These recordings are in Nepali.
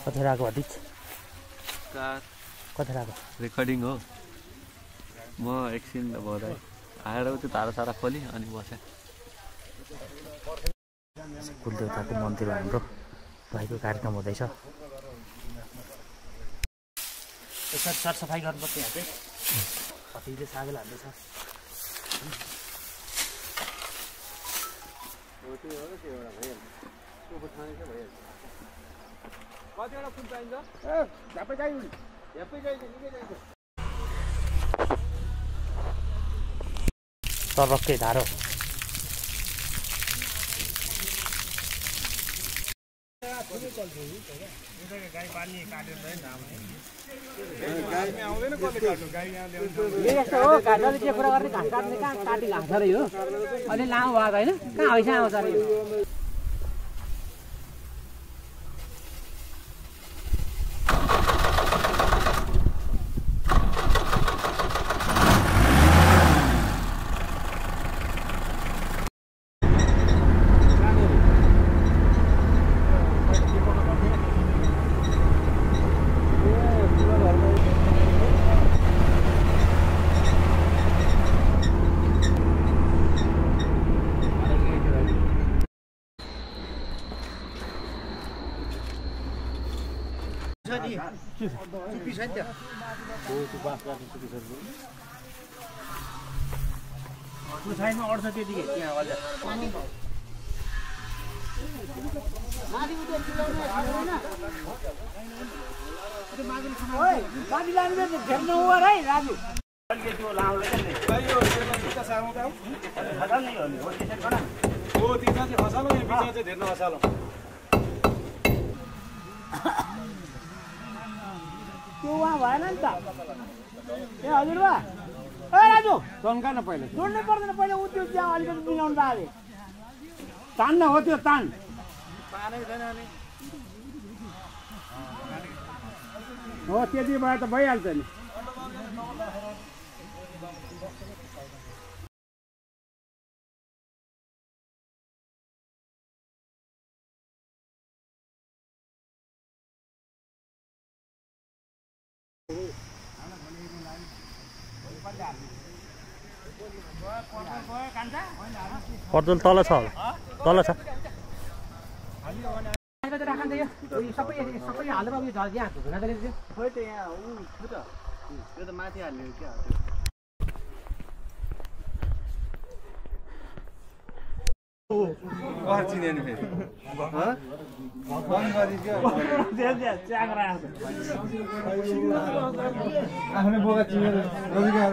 कति राको भतिज कति राको रेकर्डिङ हो म एकछिन भएर आएर त्यो तारा खोली अनि बसेँ कुलदेवताको मन्दिर हाम्रो भएको कार्यक्रम हुँदैछ यसरी सरसफाइ गर्नुपर्छ यहाँ चाहिँ कतिले सागेल हाल्दैछ कतिवटा फुल चाहिन्छ झ्यापै चाहिन्छ झ्यापै चाहिन्छ निकै चाहिन्छ तरक्कै धारो गाई पानी काटेर के कुरा गर्ने घाँस काट्ने कहाँ काटी घाँस अरे हो अहिले लामो भएको होइन कहाँ हैसा आउँछ अरे चुपी छ नि त्यो बाफ काट्नु चुपी छ त्यो साइडमा अड्छ त्यतिकै त्यहाँ अझ माथि लानु घेर्नु हो है राजु त्यो उहाँ भएन नि त ए हजुरबा ए राजु तन्का न पहिला जोड्नै पर्दैन पहिला उ त्यो त्यहाँ अलिकति मिलाउनु त अरे तान्न हो त्यो तान हो त्यति भए त भइहाल्छ नि पर्दुल तल छ तल छ सबै हालेर अब यो यहाँ धुना गरेको खोइ त यहाँ ऊ छु त त्यो त माथि हाल्यो क्या चिने नि फेरि आफ्नै बोका चिनेर रोजगार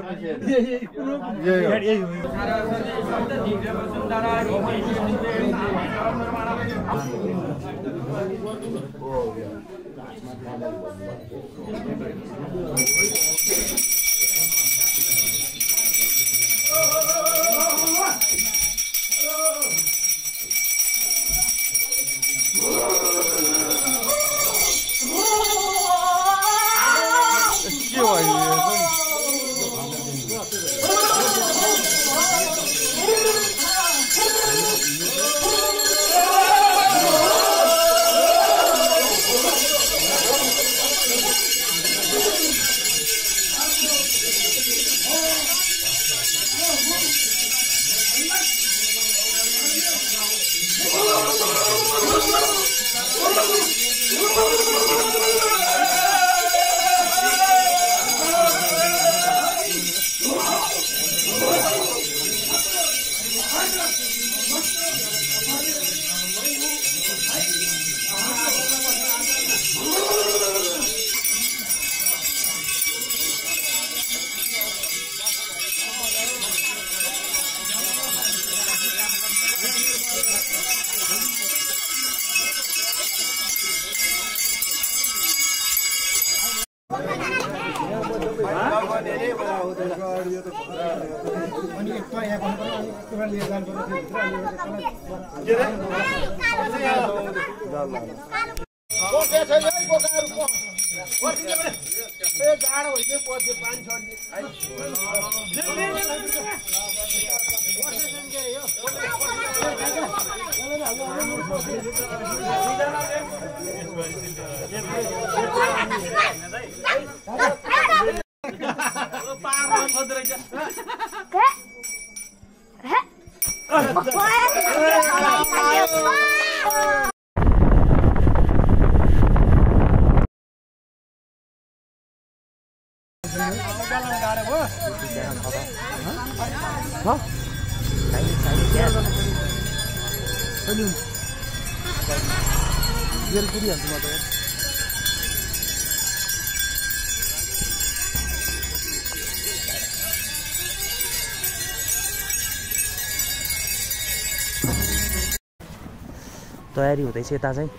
तयारी हुँदैछ यता चाहिँ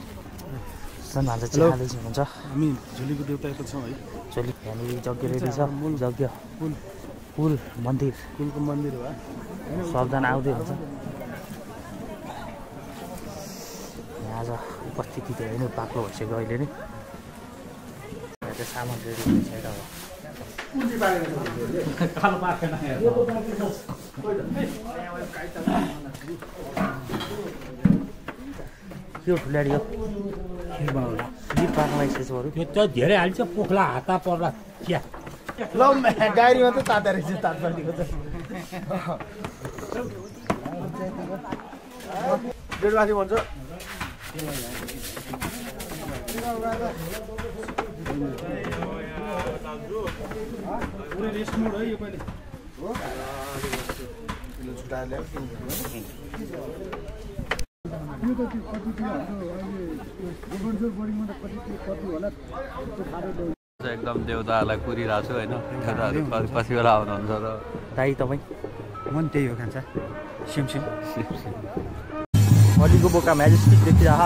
सनभान्जा चाहिँ खाँदैछ हुन्छ हामी झुलीको देउता यता छौँ है चोली यहाँनिर यज्ञ रेडी छ यज्ञ पुल मन्दिर कुलको मन्दिर हो सबजना आउँदै हुन्छ यहाँ आज उपस्थिति धेरै नै बाक्लो भइसक्यो अहिले नै यहाँ चाहिँ सामान रेडी हुँदैछ यता के ठुल्याडी हो खिर पार्नलाई यसोहरू त्यो त धेरै हाल्छ पोखला हाता पर्ला चिया ल डायरीमा त ताता रहेछ तातपाटीको त डेढवासी भन्छ रेस्ट मोड है यो पहिले एकदम देउताहरूलाई कुरिरहेको छु होइन देउताहरू कति बेला आउनुहुन्छ र दाइ तपाईँ मन त्यही हो खान्छ सिमसिम अलिको बोका म्याजेस्टिक देखिरह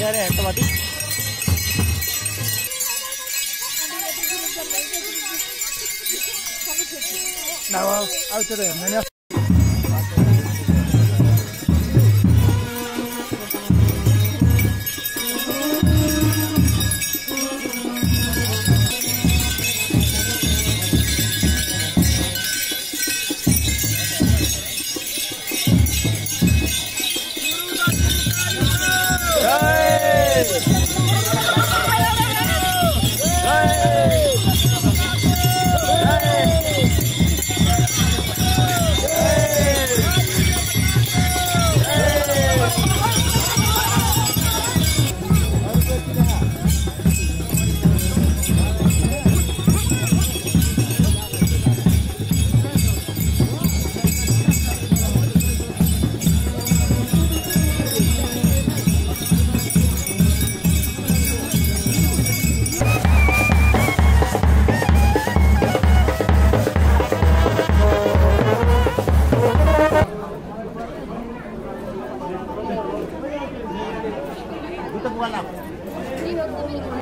अरे हेर्छ आउँछ त हेर्दैन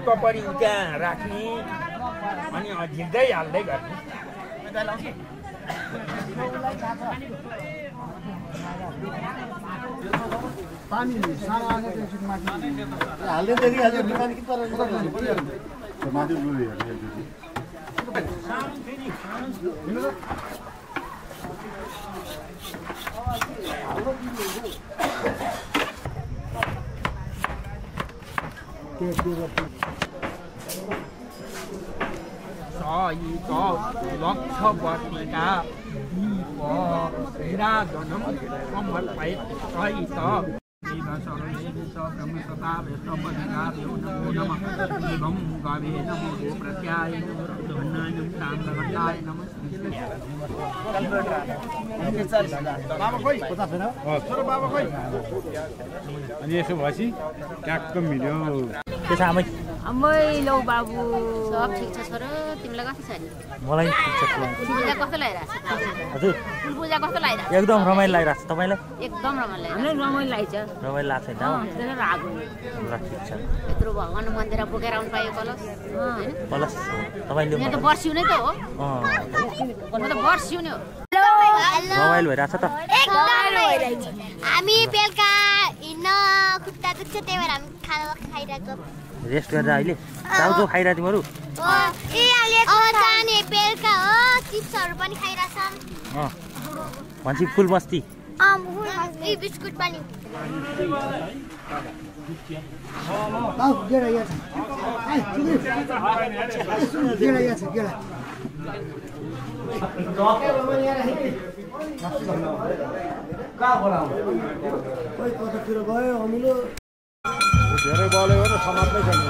कपडी त्यहाँ राख्ने अनि झिक्दै हाल्दै गर्ने पानी सानो आएको एकचोटि माथि हाल्दै देखिहाल्यो निकाली कि तर माथि गयो सहित लक्षवतीका दीप विराजनम समर्पयत् सहित एवं गवे नमो गोप्रत्याय धन्नायं ताम्रवटाय नमः बाबा खोइ पता छैन छोरो बाबा खोइ अनि यसो भएपछि ट्याक्क मिल्यो के छ आमै अम्मै लौ बाबु सब ठिक छ छोरो तिमीलाई कस्तो छ नि मलाई ठिक छ पूजा कस्तो लागिरहेछ हजुर पूजा कस्तो लागिरहेछ एकदम रमाइलो लागिरहेछ तपाईँलाई एकदम रमाइलो हामीलाई रमाइलो लाग्छ रमाइलो लाग्छ नि त्यसले रागो ल ठिक छ यत्रो भगवान मन्दिर बोकेर आउनु पायो कलश हैन कलश तपाईँले यहाँ त वर्षिउ नै त हो म त वर्षिउ नै हो रमाइलो भइरहेछ त एकदम हामी बेलुका हिँड्न खुट्टा दुख्छ त्यही भएर हामी खाना खाइरहेको रेस्ट गरेर अहिले चाउचाउ खाइरहेको तिमीहरू जाने बेलुका हो चिप्सहरू पनि खाइरहेछौँ भन्छ फुल मस्ती बिस्कुट पनि धेरै बल्यो भने समात्दै छैन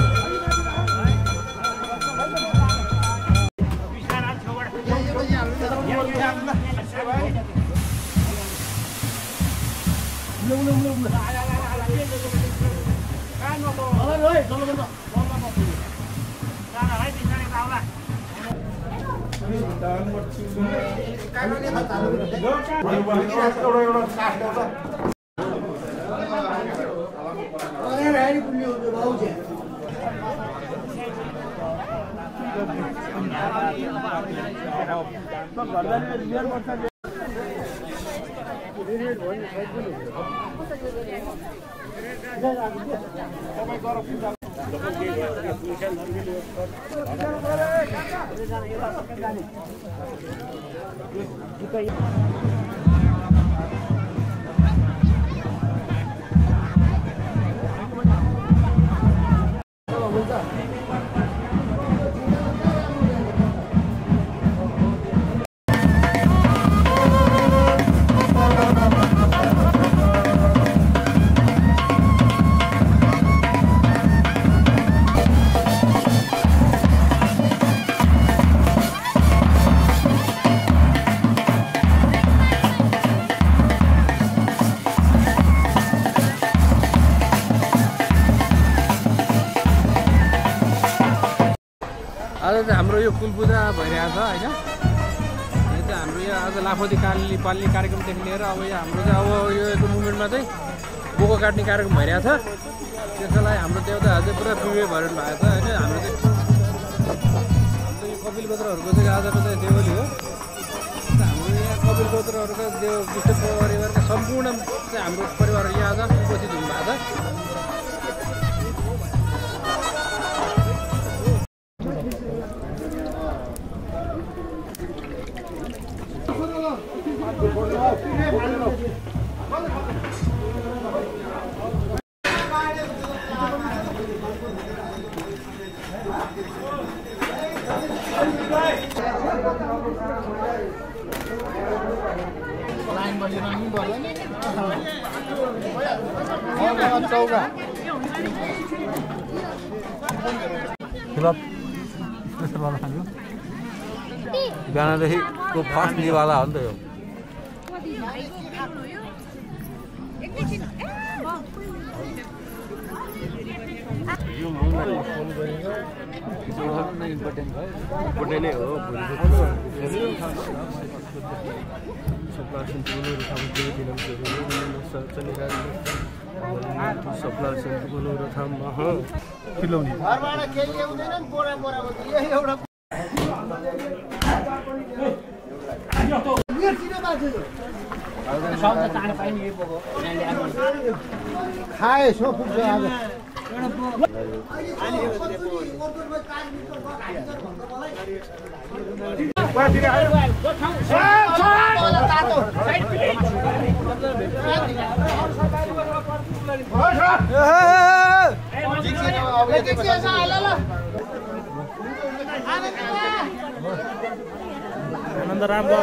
आज चाहिँ हाम्रो यो कुल पूजा भइरहेको छ होइन। यो चाहिँ हाम्रो यो आज लाफोदी पाल्ने कार्यक्रमदेखि लिएर अब यो हाम्रो चाहिँ अब यो मुभमेन्टमा चाहिँ बोको काट्ने कार्यक्रम भइरहेको छ। त्यसको लागि हाम्रो देउताहरू चाहिँ पुरा प्रिपेयर भएर भएको छ होइन। हाम्रो चाहिँ यो कपिल गोत्रहरूको चाहिँ आजको चाहिँ देउली हो। हाम्रो यहाँ कपिल गोत्रहरूका विष्णु परिवारका सम्पूर्ण चाहिँ हाम्रो परिवार यहाँ आज उपस्थित हुनुभएको छ। बिहानदेखिको फर्स्ट निवाला हो नि त यो। इम्पोर्टेन्ट नै हो। खाए सो पुग्छ आज आनन्द राम्रो